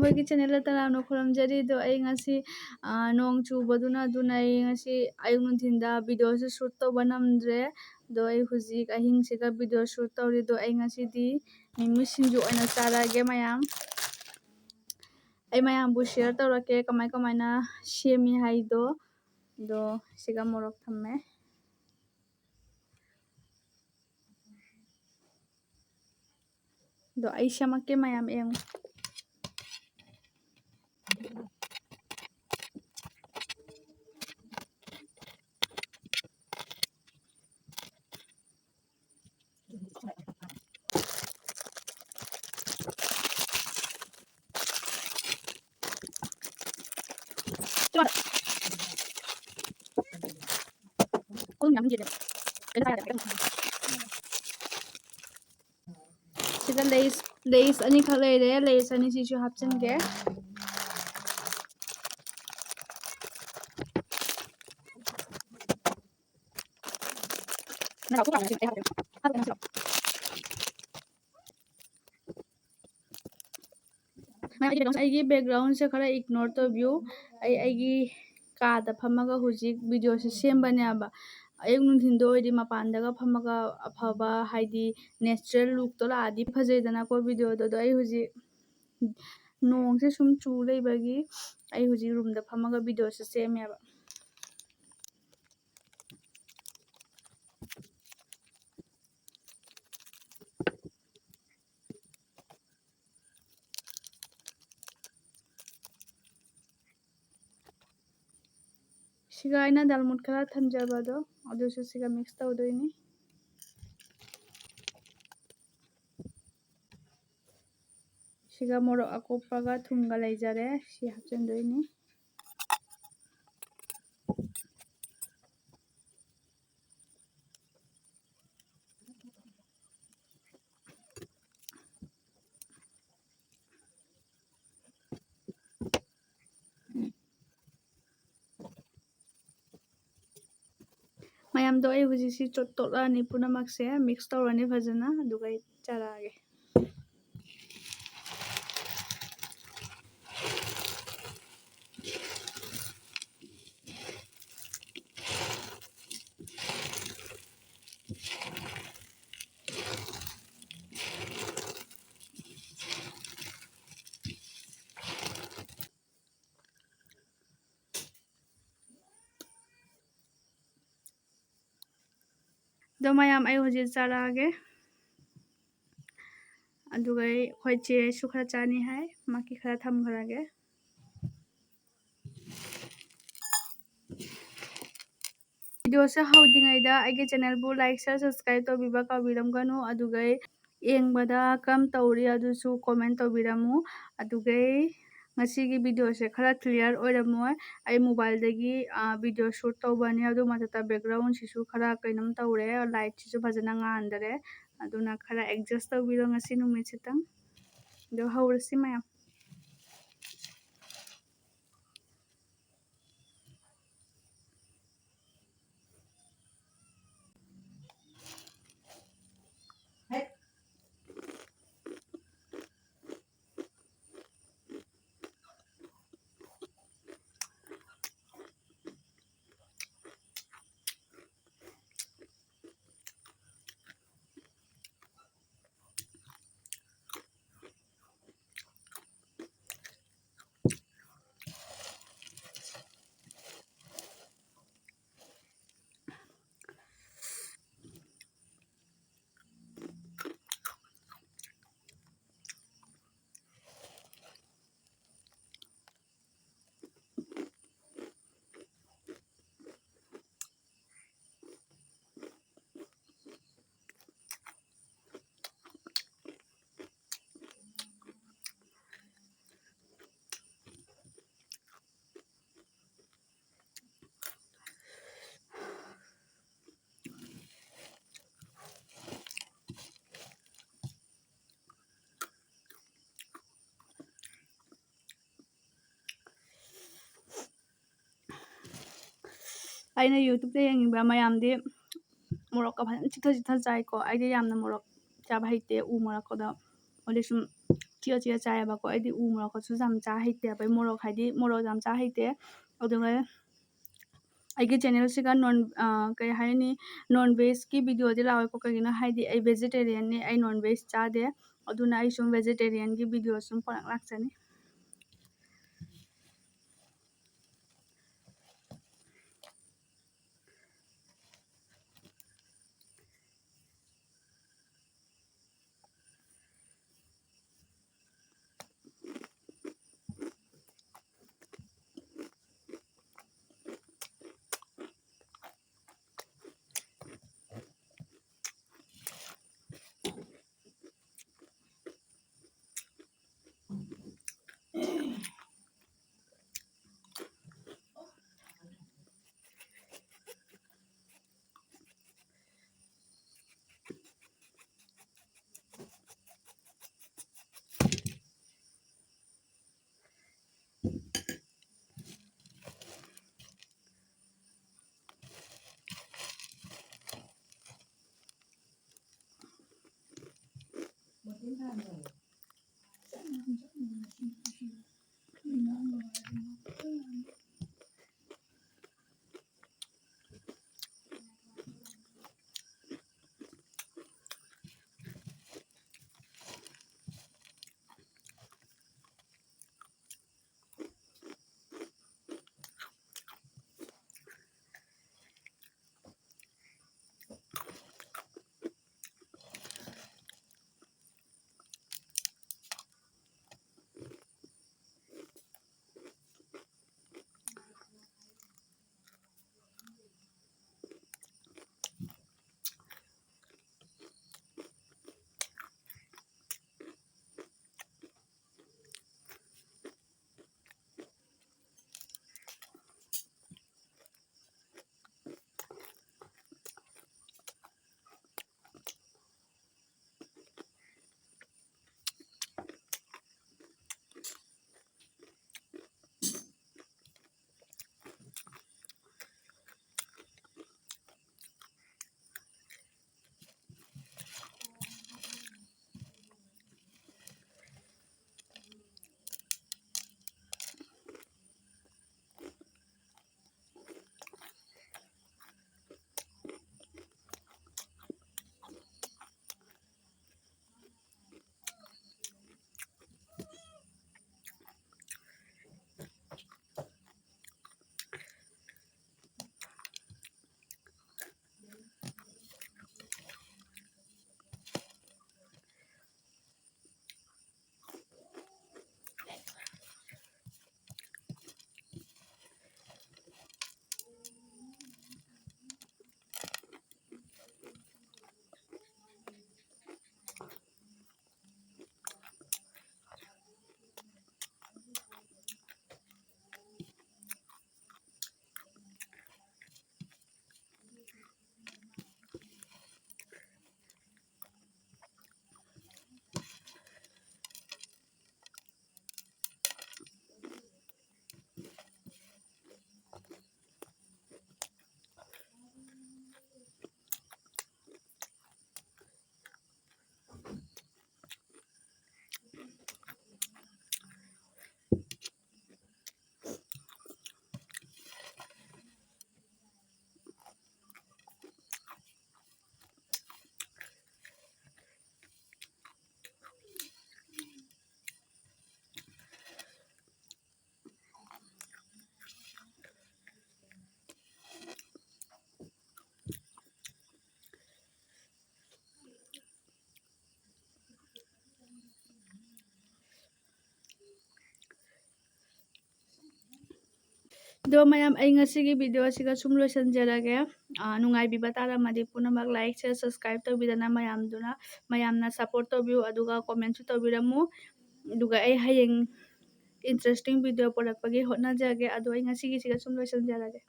ꯃꯣꯏꯒꯤ ꯆꯦꯅꯦꯜꯗ ꯇꯔꯥꯝꯅ ꯈꯨꯔꯨꯝꯖꯔꯤ ꯑꯗꯣ ꯑꯩ ꯉꯁꯤ ꯅꯣꯡ ꯆꯨꯕꯗꯨꯅ ꯑꯩ ꯉꯁꯤ ꯑꯌꯨꯛ ꯅꯨꯡꯊꯤꯟꯗ ꯚꯤꯗꯤꯑꯣꯁꯨ ꯁꯨꯠ ꯇꯧꯕ ꯅꯝꯗ꯭ꯔꯦ ꯑꯗꯣ ꯑꯩ ꯍꯧꯖꯤꯛ ꯑꯍꯤꯡꯁꯤꯗ ꯚꯤꯗꯤꯑꯣ ꯁꯨꯠ ꯇꯧꯔꯤ ꯑꯗꯣ ꯑꯩ ꯉꯁꯤꯗꯤ ꯃꯤꯃꯤ ꯁꯤꯡꯖꯨ ꯑꯣꯏꯅ ꯆꯥꯔꯛꯑꯒꯦ ꯃꯌꯥꯝ ꯑꯩ ꯃꯌꯥꯝꯕꯨ ꯁꯤꯌꯔ ꯇꯧꯔꯛꯀꯦ ꯀꯃꯥꯏꯅ ꯁꯦꯝꯃꯤ ꯍꯥꯏꯗꯣ ꯑꯗꯣ ꯁꯤꯒ ꯃꯣꯔꯣꯛ ꯊꯝꯃꯦ ꯑꯗꯣ ꯑꯩ ꯁꯦꯝꯃꯛꯀꯦ ꯃꯌꯥꯝ ꯌꯦꯡꯉꯨ sida lace ꯑꯅꯤꯈꯛ ꯂꯩꯔꯦ lace ꯑꯅꯤꯁꯤꯁꯨ ꯍꯥꯞꯆꯤꯟꯒꯦ ꯑꯩꯒꯤ ꯕꯦꯛꯒ꯭ꯔꯥꯎꯟꯁꯦ ꯈꯔ ꯏꯒꯅꯣꯔ ꯇꯧꯕꯤꯌꯨ ꯑꯩꯒꯤ ꯀꯥꯗ ꯐꯝꯃꯒ ꯍꯧꯖꯤꯛ ꯚꯤꯗꯤꯑꯣꯁꯦ ꯁꯦꯝꯕꯅꯦꯕ ꯑꯌꯨꯛ ꯅꯨꯡꯊꯤꯟꯗ ꯑꯣꯏꯔꯗꯤ ꯃꯄꯥꯟꯗꯒ ꯐꯝꯃꯒ ꯑꯐꯕ ꯍꯥꯏꯗꯤ ꯅꯦꯆꯔꯦꯜ ꯂꯨꯛꯇꯣ ꯂꯥꯛꯑꯗꯤ ꯐꯖꯩꯗꯅꯀꯣ ꯚꯤꯗꯤꯑꯣꯗꯣ ꯑꯗꯣ ꯑꯩ ꯍꯧꯖꯤꯛ ꯅꯣꯡꯁꯦ ꯁꯨꯝ ꯆꯨ ꯂꯩꯕꯒꯤ ꯑꯩ ꯍꯧꯖꯤꯛ ꯔꯨꯝꯗ ꯐꯝꯃꯒ ꯚꯤꯗꯤꯑꯣꯁꯦ ꯁꯦꯝꯃꯦꯕ siga aina dalmut khara thamjabado adusu siga mix tawdoini siga morok akopaga thumga leijare si hapchendoini mayamdo ai huji si totlani punamakse mix tawrani fajana aduga ai charage do mayam ai huji charage aduga ai khoi che su khara chani hai maki khara tham kharage video se haudingaida aige channel bu like share subscribe tobiba kawiramganu adugai yengbada kam tawri adusu comment tobiramu adugai ngasigi video se khara clear oiramoy ai mobile dagi video shoot tawbani adu matata background sisu khara kainam tawre light sisu fajana ngandare aduna khara adjust tawbiro ngasi numit sitang do hawrasi mayam aina youtube te yengiba mayamdi morok ka bhan chitha chitha chai ko aide yamna morok chaba haite u morok da ode sum ꯆꯤꯛꯑ ꯆꯤꯛꯑ ꯆꯥꯏꯌꯦꯕꯀꯣ ꯑꯩꯗꯤ ꯎ ꯃꯣꯔꯣꯛꯀꯁꯨ ꯌꯥꯝ ꯆꯥ ꯍꯩꯇꯦꯕ ꯑꯩ ꯃꯣꯔꯣꯛ ꯍꯥꯏꯗꯤ ꯃꯣꯔꯣꯛ ꯌꯥꯝ ꯆꯥ ꯍꯩꯇꯦ ꯑꯗꯨꯒ ꯑꯩꯒꯤ ꯆꯦꯅꯦꯜꯁꯤꯒ ꯀꯩ ꯍꯥꯏꯅꯤ ꯅꯣꯟ ꯚꯦꯖꯀꯤ ꯚꯤꯗꯤꯑꯣꯗꯤ ꯂꯥꯛꯑꯣꯏꯀꯣ ꯀꯩꯒꯤꯅꯣ ꯍꯥꯏꯗꯤ ꯑꯩ ꯚꯦꯖꯤꯇꯦꯔꯤꯌꯟꯅꯤ ꯑꯩ ꯅꯣꯟ ꯚꯦꯖ ꯆꯥꯗꯦ ꯑꯗꯨꯅ ꯑꯩ ꯁꯨꯝ ꯚꯦꯖꯤꯇꯦꯔꯤꯌꯟꯒꯤ ꯚꯤꯗꯤꯑꯣ ꯁꯨꯝ ꯄꯪꯂꯥꯛ ꯂꯥꯛꯆꯅꯤ ꯑꯗꯣ ꯃꯌꯥꯝ ꯑꯩ ꯉꯁꯤꯒꯤ ꯚꯤꯗꯤꯑꯣ ꯑꯁꯤꯒ ꯁꯨꯝ ꯂꯣꯏꯁꯤꯟꯖꯔꯒꯦ ꯅꯨꯡꯉꯥꯏꯕꯤꯕ ꯇꯥꯔꯝꯃꯗꯤ ꯄꯨꯝꯅꯃꯛ ꯂꯥꯏꯛ ꯁꯤꯌꯔ ꯁꯕꯁꯀ꯭ꯔꯥꯏꯕ ꯇꯧꯕꯤꯗꯅ ꯃꯌꯥꯝꯅ ꯁꯞꯄꯣꯔꯠ ꯇꯧꯕꯤꯌꯨ ꯑꯗꯨꯒ ꯀꯣꯃꯦꯟꯁꯨ ꯇꯧꯕꯤꯔꯝꯃꯨ ꯑꯗꯨꯒ ꯑꯩ ꯍꯌꯦꯡ ꯏꯟꯇꯔꯦꯁꯇꯤꯡ ꯚꯤꯗꯤꯑꯣ ꯄꯨꯔꯛꯄꯒꯤ ꯍꯣꯠꯅꯖꯒꯦ ꯑꯗꯣ ꯑꯩ ꯉꯁꯤꯒꯤꯁꯤꯒ ꯁꯨꯝ ꯂꯣꯏꯁꯤꯟꯖꯔꯒꯦ